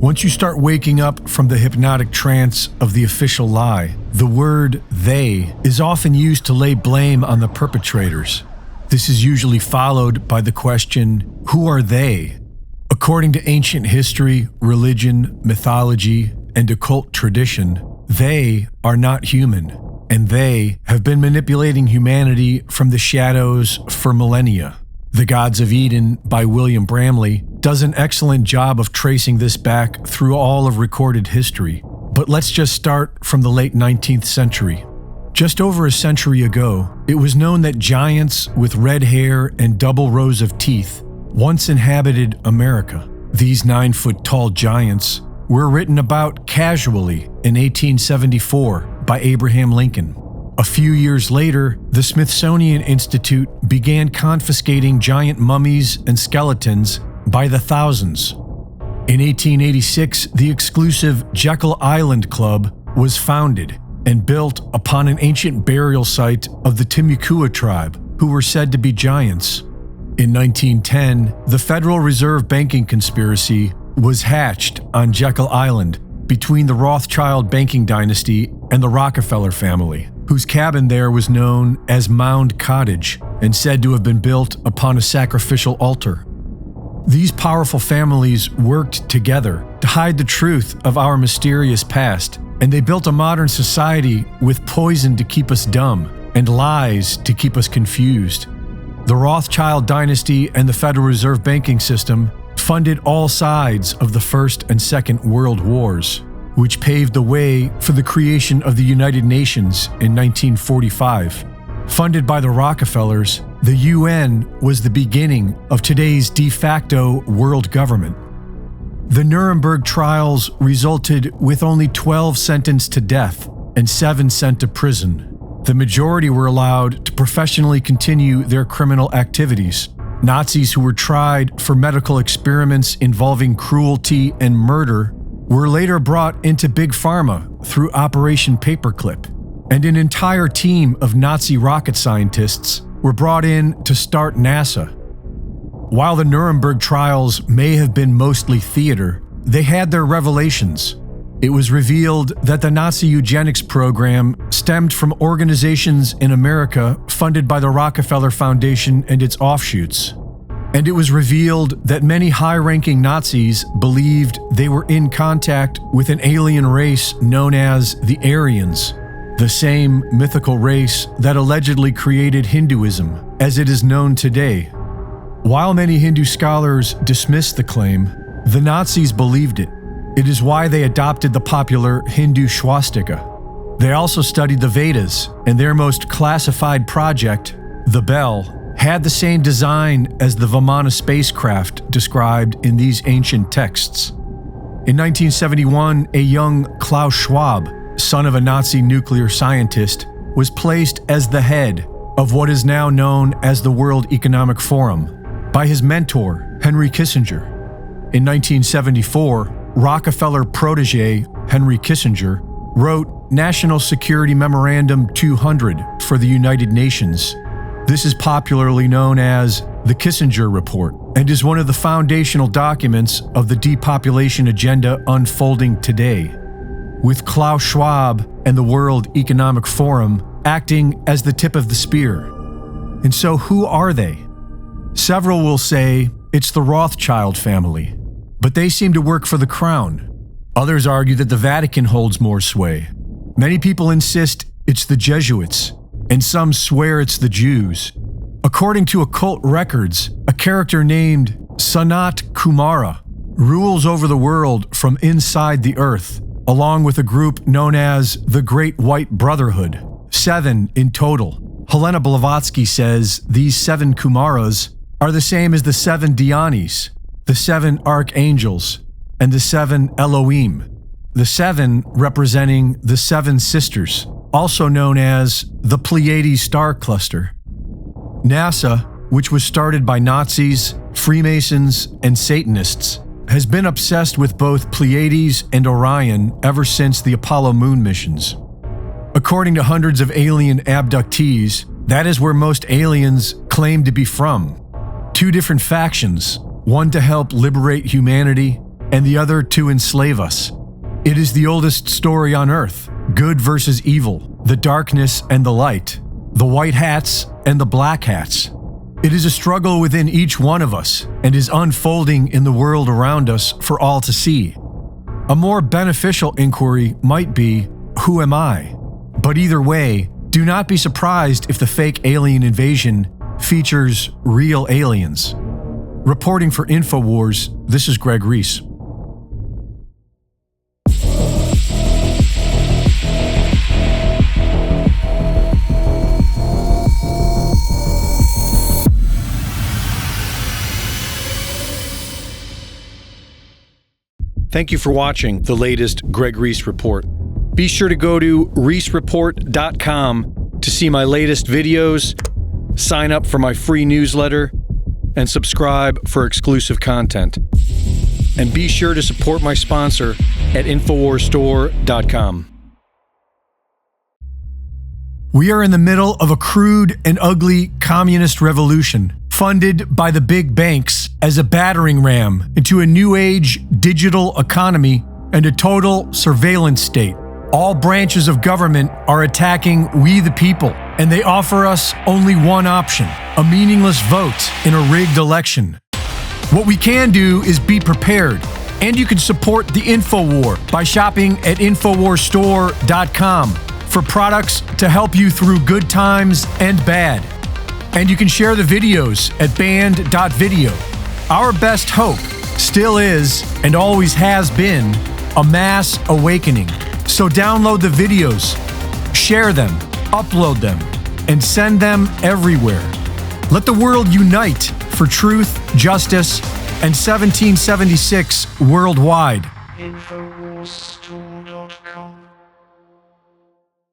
Once you start waking up from the hypnotic trance of the official lie, the word "they" is often used to lay blame on the perpetrators. This is usually followed by the question, who are they? According to ancient history, religion, mythology, and occult tradition, they are not human, and they have been manipulating humanity from the shadows for millennia. The Gods of Eden by William Bramley does an excellent job of tracing this back through all of recorded history. But let's just start from the late 19th century. Just over a century ago, it was known that giants with red hair and double rows of teeth once inhabited America. These 9-foot-tall giants were written about casually in 1874 by Abraham Lincoln. A few years later, the Smithsonian Institute began confiscating giant mummies and skeletons by the thousands. In 1886, the exclusive Jekyll Island Club was founded and built upon an ancient burial site of the Timucua tribe, who were said to be giants. In 1910, the Federal Reserve banking conspiracy was hatched on Jekyll Island between the Rothschild banking dynasty and the Rockefeller family, whose cabin there was known as Mound Cottage and said to have been built upon a sacrificial altar. These powerful families worked together to hide the truth of our mysterious past, and they built a modern society with poison to keep us dumb and lies to keep us confused. The Rothschild dynasty and the Federal Reserve banking system funded all sides of the First and Second World Wars, which paved the way for the creation of the United Nations in 1945. Funded by the Rockefellers, the UN was the beginning of today's de facto world government. The Nuremberg trials resulted with only 12 sentenced to death and 7 sent to prison. The majority were allowed to professionally continue their criminal activities. Nazis who were tried for medical experiments involving cruelty and murder were later brought into Big Pharma through Operation Paperclip, and an entire team of Nazi rocket scientists were brought in to start NASA. While the Nuremberg trials may have been mostly theater, they had their revelations. It was revealed that the Nazi eugenics program stemmed from organizations in America funded by the Rockefeller Foundation and its offshoots. And it was revealed that many high-ranking Nazis believed they were in contact with an alien race known as the Aryans, the same mythical race that allegedly created Hinduism as it is known today. While many Hindu scholars dismissed the claim, the Nazis believed it. It is why they adopted the popular Hindu swastika. They also studied the Vedas, and their most classified project, the Bell, had the same design as the Vimana spacecraft described in these ancient texts. In 1971, a young Klaus Schwab, son of a Nazi nuclear scientist, was placed as the head of what is now known as the World Economic Forum by his mentor, Henry Kissinger. In 1974, Rockefeller protege Henry Kissinger wrote National Security Memorandum 200 for the United Nations. This is popularly known as the Kissinger Report and is one of the foundational documents of the depopulation agenda unfolding today, with Klaus Schwab and the World Economic Forum acting as the tip of the spear. And so who are they? Several will say it's the Rothschild family, but they seem to work for the crown. Others argue that the Vatican holds more sway. Many people insist it's the Jesuits, and some swear it's the Jews. According to occult records, a character named Sanat Kumara rules over the world from inside the earth, along with a group known as the Great White Brotherhood, 7 in total. Helena Blavatsky says these 7 Kumaras are the same as the 7 Dhyanis, the 7 archangels, and the 7 Elohim, the 7 representing the 7 sisters, also known as the Pleiades star cluster. NASA, which was started by Nazis, Freemasons, and Satanists, has been obsessed with both Pleiades and Orion ever since the Apollo moon missions. According to hundreds of alien abductees, that is where most aliens claim to be from. 2 different factions, one to help liberate humanity and the other to enslave us. It is the oldest story on Earth, good versus evil, the darkness and the light, the white hats and the black hats. It is a struggle within each one of us and is unfolding in the world around us for all to see. A more beneficial inquiry might be, who am I? But either way, do not be surprised if the fake alien invasion features real aliens. Reporting for InfoWars, this is Greg Reese. Thank you for watching the latest Greg Reese Report. Be sure to go to reesereport.com to see my latest videos, sign up for my free newsletter, and subscribe for exclusive content. And be sure to support my sponsor at InfoWarsStore.com. We are in the middle of a crude and ugly communist revolution, funded by the big banks as a battering ram into a new age digital economy and a total surveillance state. All branches of government are attacking we the people, and they offer us only one option: a meaningless vote in a rigged election. What we can do is be prepared, and you can support the InfoWar by shopping at InfoWarsStore.com for products to help you through good times and bad. And you can share the videos at band.video. Our best hope still is, and always has been, a mass awakening. So download the videos, share them, upload them, and send them everywhere. Let the world unite for truth, justice, and 1776 worldwide. InfoWarsStore.com